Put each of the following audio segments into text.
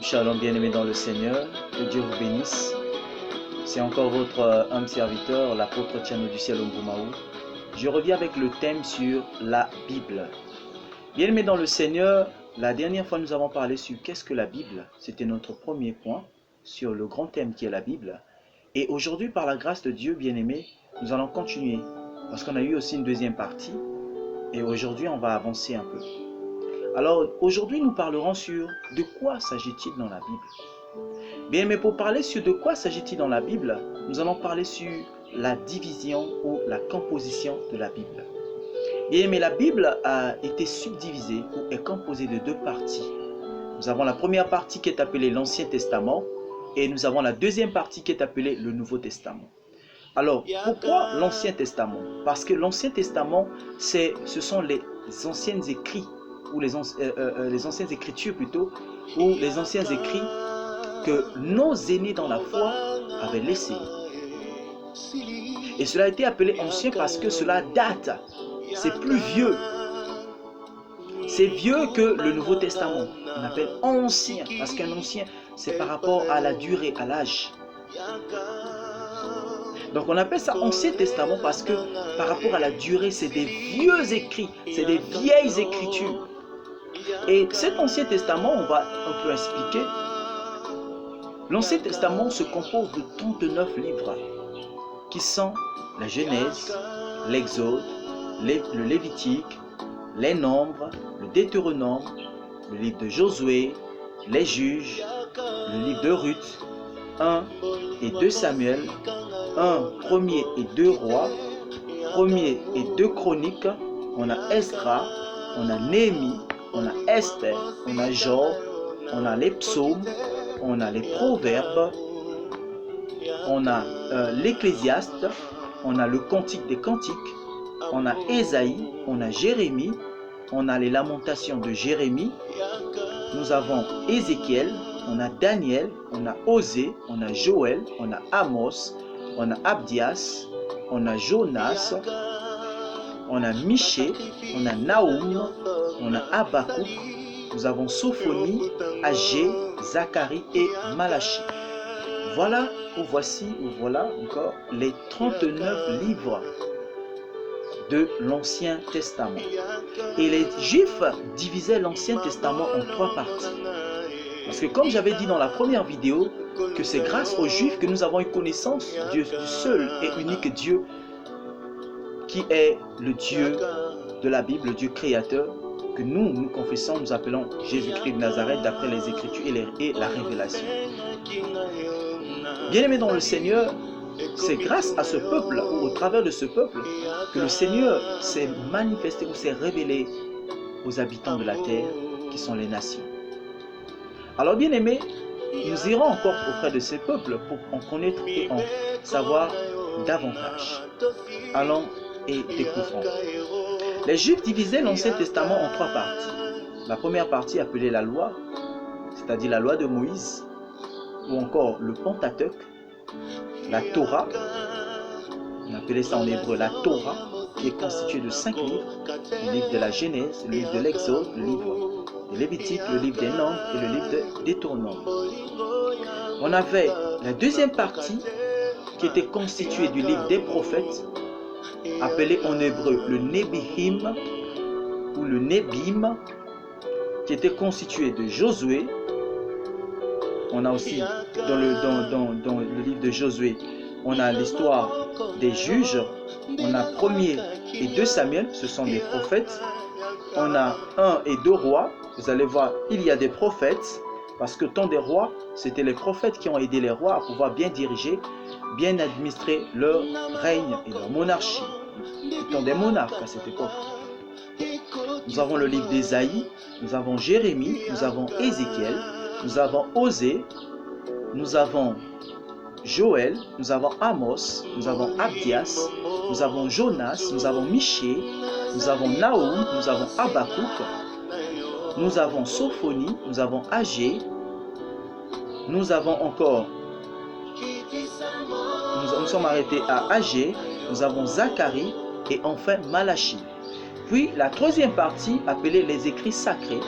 Shalom bien-aimés dans le Seigneur, que Dieu vous bénisse. C'est encore votre humble serviteur, l'apôtre Tiano du ciel Ongumaou. Je reviens avec le thème sur la Bible. Bien-aimés dans le Seigneur, la dernière fois nous avons parlé sur qu'est-ce que la Bible. C'était notre premier point sur le grand thème qui est la Bible. Et aujourd'hui, par la grâce de Dieu, bien-aimés, nous allons continuer parce qu'on a eu aussi une deuxième partie. Et aujourd'hui, on va avancer un peu. Alors, aujourd'hui, nous parlerons sur de quoi s'agit-il dans la Bible. Bien, mais pour parler sur de quoi s'agit-il dans la Bible, nous allons parler sur la division ou la composition de la Bible. Bien, mais la Bible a été subdivisée ou est composée de deux parties. Nous avons la première partie qui est appelée l'Ancien Testament et nous avons la deuxième partie qui est appelée le Nouveau Testament. Alors, pourquoi l'Ancien Testament? Parce que l'Ancien Testament, ce sont les anciens écrits ou les anciennes écritures plutôt, ou les anciens écrits que nos aînés dans la foi avaient laissés. Et cela a été appelé ancien parce que cela date, c'est plus vieux. C'est vieux que le Nouveau Testament. On appelle ancien, parce qu'un ancien, c'est par rapport à la durée, à l'âge. Donc on appelle ça Ancien Testament parce que par rapport à la durée, c'est des vieux écrits, c'est des vieilles écritures. Et cet Ancien Testament, on peut expliquer. L'Ancien Testament se compose de 39 livres qui sont la Genèse, l'Exode, le Lévitique, les Nombres, le Deutéronome, le livre de Josué, les Juges, le livre de Ruth, 1 et 2 Samuel, 1er et 2 Rois, 1er et 2 Chroniques, on a Esdra, on a Néhémie, on a Esther, on a Job, on a les psaumes, on a les proverbes, on a l'Ecclésiaste, on a le Cantique des Cantiques, on a Ésaïe, on a Jérémie, on a les lamentations de Jérémie, nous avons Ézéchiel, on a Daniel, on a Osée, on a Joël, on a Amos, on a Abdias, on a Jonas, on a Michée, on a Naoum, on a Habakkuk, nous avons Sophonie, Agé, Zacharie et Malachie. Voilà encore les 39 livres de l'Ancien Testament. Et les Juifs divisaient l'Ancien Testament en 3 parties. Parce que comme j'avais dit dans la première vidéo, que c'est grâce aux Juifs que nous avons eu connaissance du seul et unique Dieu qui est le Dieu de la Bible, le Dieu créateur, que nous confessons, nous appelons Jésus-Christ de Nazareth d'après les Écritures et la révélation. Bien-aimés dans le Seigneur, c'est grâce à ce peuple, ou au travers de ce peuple, que le Seigneur s'est manifesté ou s'est révélé aux habitants de la terre, qui sont les nations. Alors bien-aimés, nous irons encore auprès de ces peuples pour en connaître et en savoir davantage. Allons et découvrons. Les Juifs divisaient l'Ancien Testament en 3 parties. La première partie appelée la loi, c'est-à-dire la loi de Moïse, ou encore le Pentateuque, la Torah, on appelait ça en hébreu la Torah, qui est constituée de 5 livres, le livre de la Genèse, le livre de l'Exode, le livre de Lévitique, le livre des Nombres et le livre de Deutéronome. On avait la deuxième partie qui était constituée du livre des prophètes, appelé en hébreu le Nebihim ou le Nebim, qui était constitué de Josué. On a aussi dans le livre de Josué, on a l'histoire des juges, on a 1er et 2 Samuel, ce sont des prophètes. On a 1 et 2 rois, vous allez voir, il y a des prophètes, parce que tant des rois, c'était les prophètes qui ont aidé les rois à pouvoir bien diriger, bien administrer leur règne et leur monarchie. Étant des monarques à cette époque. Nous avons le livre d'Ésaïe, nous avons Jérémie, nous avons Ézéchiel, nous avons Osée, nous avons Joël, nous avons Amos, nous avons Abdias, nous avons Jonas, nous avons Michée, nous avons Naoum, nous avons Habakkuk, nous avons Sophonie, nous avons Agé, nous avons encore, nous sommes arrêtés à Agé, nous avons Zacharie et enfin Malachie. Puis la troisième partie appelée les écrits sacrés,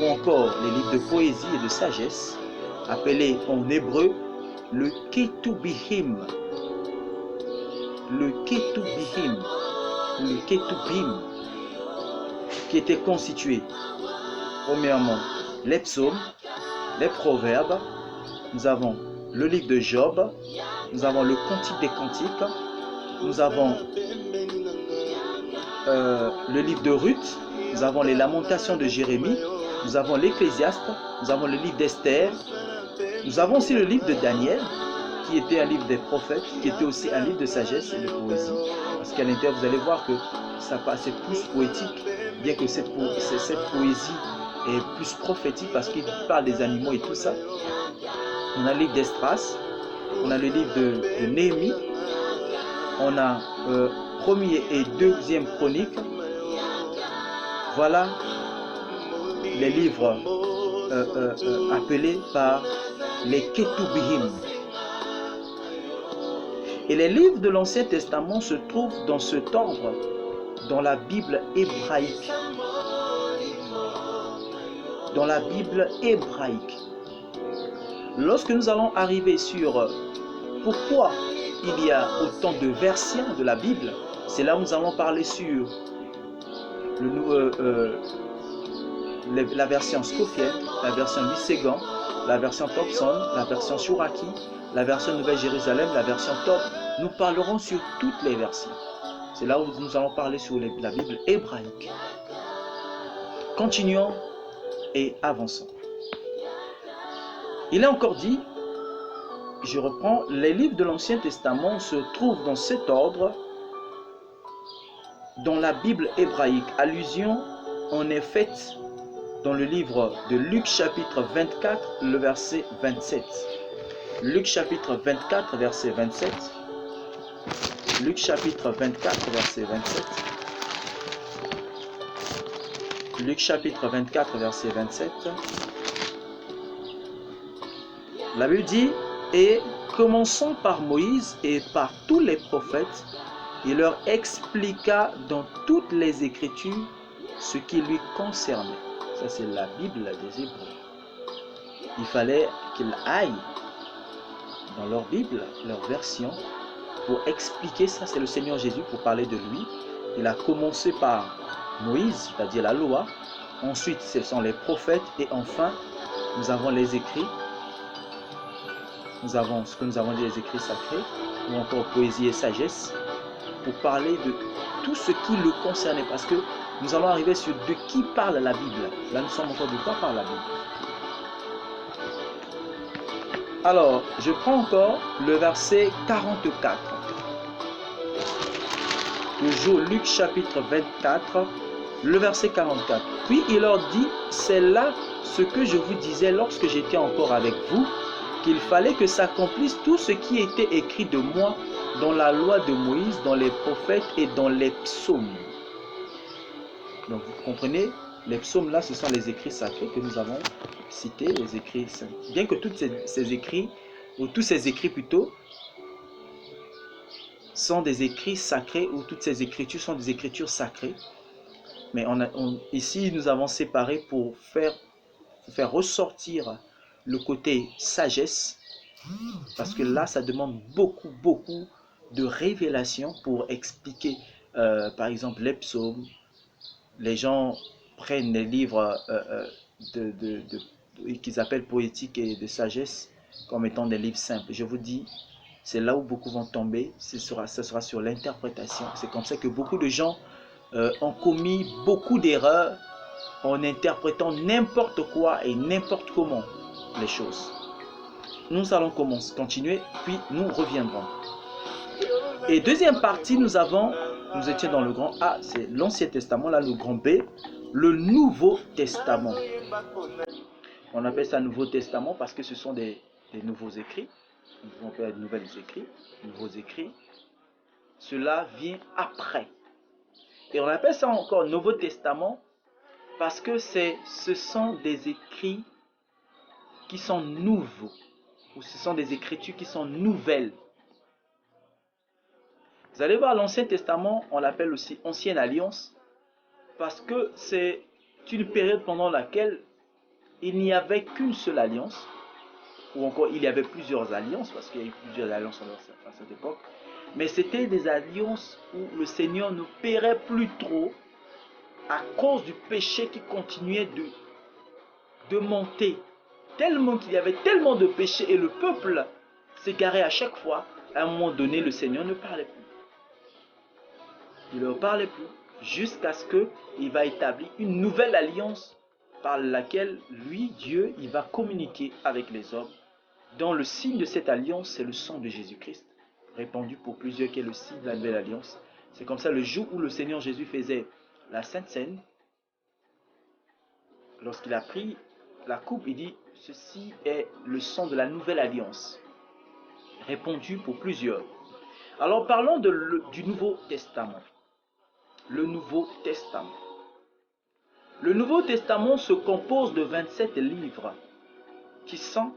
ou encore les livres de poésie et de sagesse, appelés en hébreu le Ketubim. Le Ketubim, ou le Ketubim, qui était constitué, premièrement, les psaumes, les proverbes, nous avons le livre de Job, nous avons le Cantique des Cantiques, nous avons le livre de Ruth, nous avons les Lamentations de Jérémie, nous avons l'Ecclésiaste, nous avons le livre d'Esther, nous avons aussi le livre de Daniel, qui était un livre des prophètes, qui était aussi un livre de sagesse et de poésie, parce qu'à l'intérieur, vous allez voir que ça passait plus poétique, bien que cette poésie est plus prophétique, parce qu'il parle des animaux et tout ça. On a le livre d'Esdras, on a le livre de Néhémie, on a premier et deuxième chronique. Voilà les livres appelés par les Ketubim. Et les livres de l'Ancien Testament se trouvent dans cet ordre dans la Bible hébraïque. Dans la Bible hébraïque. Lorsque nous allons arriver sur pourquoi il y a autant de versions de la Bible, c'est là où nous allons parler sur la version Scofield, la version Lységan, la version Thompson, la version Shuraki, la version Nouvelle-Jérusalem, la version Top. Nous parlerons sur toutes les versions. C'est là où nous allons parler sur la Bible hébraïque. Continuons et avançons. Il est encore dit, je reprends, les livres de l'Ancien Testament se trouvent dans cet ordre dans la Bible hébraïque. Allusion en est faite dans le livre de Luc chapitre 24, le verset 27. Luc chapitre 24, verset 27. Luc chapitre 24, verset 27. Luc chapitre 24, verset 27. La Bible dit, et commençons par Moïse et par tous les prophètes, il leur expliqua dans toutes les Écritures ce qui lui concernait. Ça, c'est la Bible des Hébreux. Il fallait qu'ils aillent dans leur Bible, leur version, pour expliquer ça. C'est le Seigneur Jésus pour parler de lui. Il a commencé par Moïse, c'est-à-dire la loi. Ensuite, ce sont les prophètes. Et enfin, nous avons les écrits. Nous avons ce que nous avons dit, les écrits sacrés, ou encore poésie et sagesse, pour parler de tout ce qui le concernait. Parce que nous allons arriver sur de qui parle la Bible. Là, nous sommes encore de quoi parle la Bible. Alors, je prends encore le verset 44. Toujours Luc chapitre 24, le verset 44. Puis il leur dit, c'est là ce que je vous disais lorsque j'étais encore avec vous, qu'il fallait que s'accomplisse tout ce qui était écrit de moi dans la loi de Moïse, dans les prophètes et dans les psaumes. Donc vous comprenez, les psaumes là, ce sont les écrits sacrés que nous avons cités, les écrits saints. Bien que tous ces écrits, ou tous ces écrits plutôt, sont des écrits sacrés, ou toutes ces écritures sont des écritures sacrées. Mais ici, nous avons séparé pour faire ressortir le côté sagesse, parce que là, ça demande beaucoup de révélation pour expliquer, par exemple, les psaumes. Les gens prennent les livres qu'ils appellent poétiques et de sagesse comme étant des livres simples. Je vous dis, c'est là où beaucoup vont tomber, ça sera sur l'interprétation. C'est comme ça que beaucoup de gens ont commis beaucoup d'erreurs en interprétant n'importe quoi et n'importe comment les choses. Nous allons continuer, puis nous reviendrons. Et deuxième partie, nous étions dans le grand A, c'est l'Ancien Testament, là le grand B, le Nouveau Testament. On appelle ça Nouveau Testament parce que ce sont des nouveaux écrits. Nous pouvons faire de nouveaux écrits. Cela vient après. Et on appelle ça encore Nouveau Testament parce que ce sont des écrits qui sont nouveaux, ou ce sont des écritures qui sont nouvelles. Vous allez voir, l'Ancien Testament, on l'appelle aussi Ancienne Alliance, parce que c'est une période pendant laquelle il n'y avait qu'une seule alliance, ou encore il y avait plusieurs alliances, parce qu'il y a eu plusieurs alliances à cette époque, mais c'était des alliances où le Seigneur ne paierait plus trop à cause du péché qui continuait de monter. Tellement qu'il y avait tellement de péchés et le peuple s'égarait à chaque fois. À un moment donné, le Seigneur ne parlait plus. Il ne leur parlait plus jusqu'à ce qu'il va établir une nouvelle alliance par laquelle lui, Dieu, il va communiquer avec les hommes. Dont le signe de cette alliance, c'est le sang de Jésus-Christ, répandu pour plusieurs, qui est le signe de la nouvelle alliance. C'est comme ça, le jour où le Seigneur Jésus faisait la Sainte Seine, lorsqu'il a pris la coupe, il dit, ceci est le sang de la nouvelle alliance, répandu pour plusieurs. Alors parlons du Nouveau Testament. Le Nouveau Testament. Le Nouveau Testament se compose de 27 livres qui sont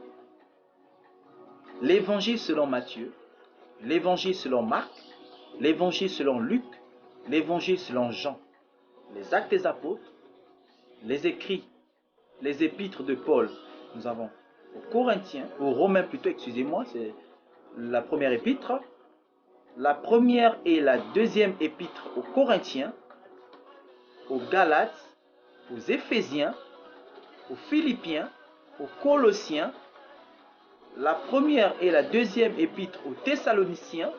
l'Évangile selon Matthieu, l'Évangile selon Marc, l'Évangile selon Luc, l'Évangile selon Jean, les Actes des Apôtres, les écrits, les épîtres de Paul. Nous avons aux Corinthiens, aux Romains plutôt, excusez-moi, c'est la première épître, la première et la deuxième épître aux Corinthiens, aux Galates, aux Éphésiens, aux Philippiens, aux Colossiens, la première et la deuxième épître aux Thessaloniciens,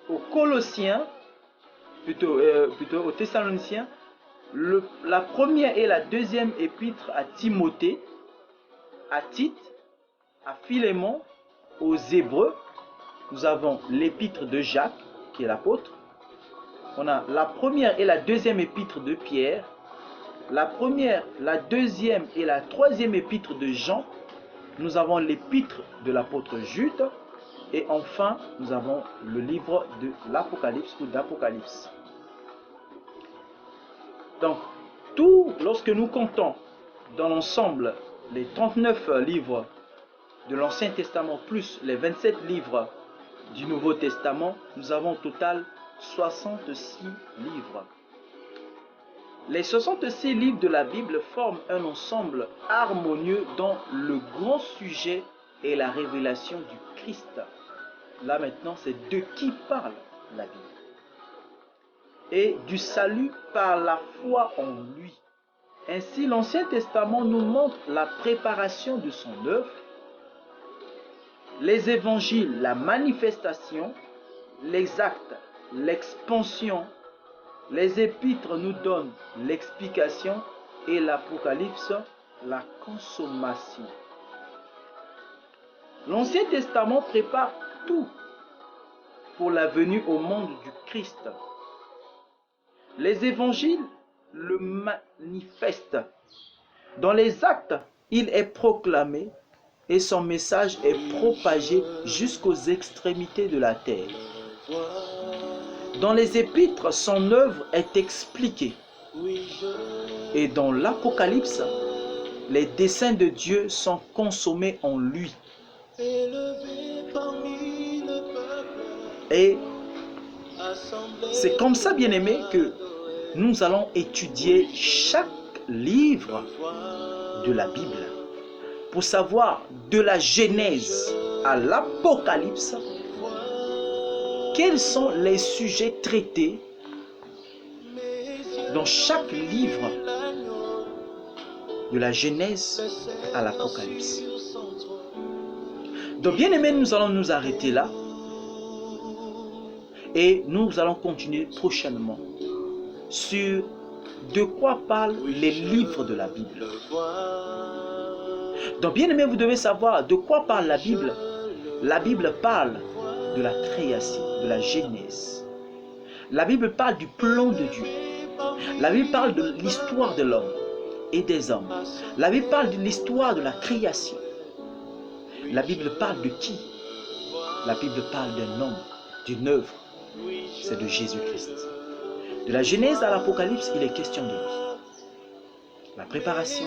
aux Colossiens, plutôt aux Thessaloniciens, la première et la deuxième épître à Timothée, à Tite, à Philémon, aux Hébreux. Nous avons l'épître de Jacques, qui est l'apôtre. On a la première et la deuxième épître de Pierre, la première, la deuxième et la troisième épître de Jean. Nous avons l'épître de l'apôtre Jude. Et enfin, nous avons le livre de l'Apocalypse ou d'Apocalypse. Donc, tout, lorsque nous comptons dans l'ensemble les 39 livres de l'Ancien Testament plus les 27 livres du Nouveau Testament, nous avons au total 66 livres. Les 66 livres de la Bible forment un ensemble harmonieux dont le grand sujet est la révélation du Christ. Là maintenant, c'est de qui parle la Bible. Et du salut par la foi en lui. Ainsi, l'Ancien Testament nous montre la préparation de son œuvre, les évangiles, la manifestation, les actes, l'expansion, les épîtres nous donnent l'explication et l'Apocalypse, la consommation. L'Ancien Testament prépare tout pour la venue au monde du Christ. Les évangiles le manifestent. Dans les actes, il est proclamé et son message est propagé jusqu'aux extrémités de la terre. Dans les épîtres, son œuvre est expliquée. Et dans l'Apocalypse, les desseins de Dieu sont consommés en lui. Et c'est comme ça, bien-aimés, que nous allons étudier chaque livre de la Bible pour savoir de la Genèse à l'Apocalypse quels sont les sujets traités dans chaque livre de la Genèse à l'Apocalypse. Donc, bien-aimés, nous allons nous arrêter là et nous allons continuer prochainement sur de quoi parlent les livres de la Bible. Donc, bien aimé, vous devez savoir de quoi parle la Bible. La Bible parle de la création, de la Genèse. La Bible parle du plan de Dieu. La Bible parle de l'histoire de l'homme et des hommes. La Bible parle de l'histoire de la création. La Bible parle de qui? La Bible parle d'un homme, d'une œuvre. C'est de Jésus-Christ. De la Genèse à l'Apocalypse, il est question de lui. La préparation,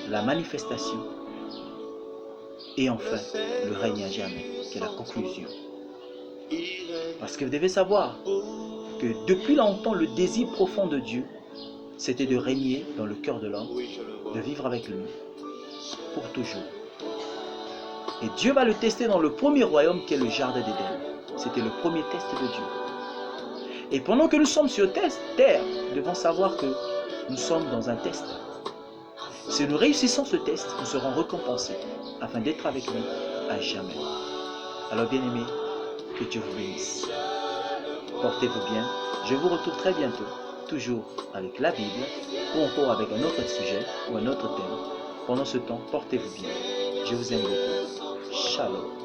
la manifestation et enfin le règne à jamais, qui est la conclusion. Parce que vous devez savoir que depuis longtemps, le désir profond de Dieu, c'était de régner dans le cœur de l'homme, de vivre avec lui pour toujours. Et Dieu va le tester dans le premier royaume qui est le jardin d'Éden. C'était le premier test de Dieu. Et pendant que nous sommes sur terre, nous devons savoir que nous sommes dans un test. Si nous réussissons ce test, nous serons récompensés afin d'être avec lui à jamais. Alors bien-aimés, que Dieu vous bénisse. Portez-vous bien. Je vous retrouve très bientôt, toujours avec la Bible ou encore avec un autre sujet ou un autre thème. Pendant ce temps, portez-vous bien. Je vous aime beaucoup. Shalom.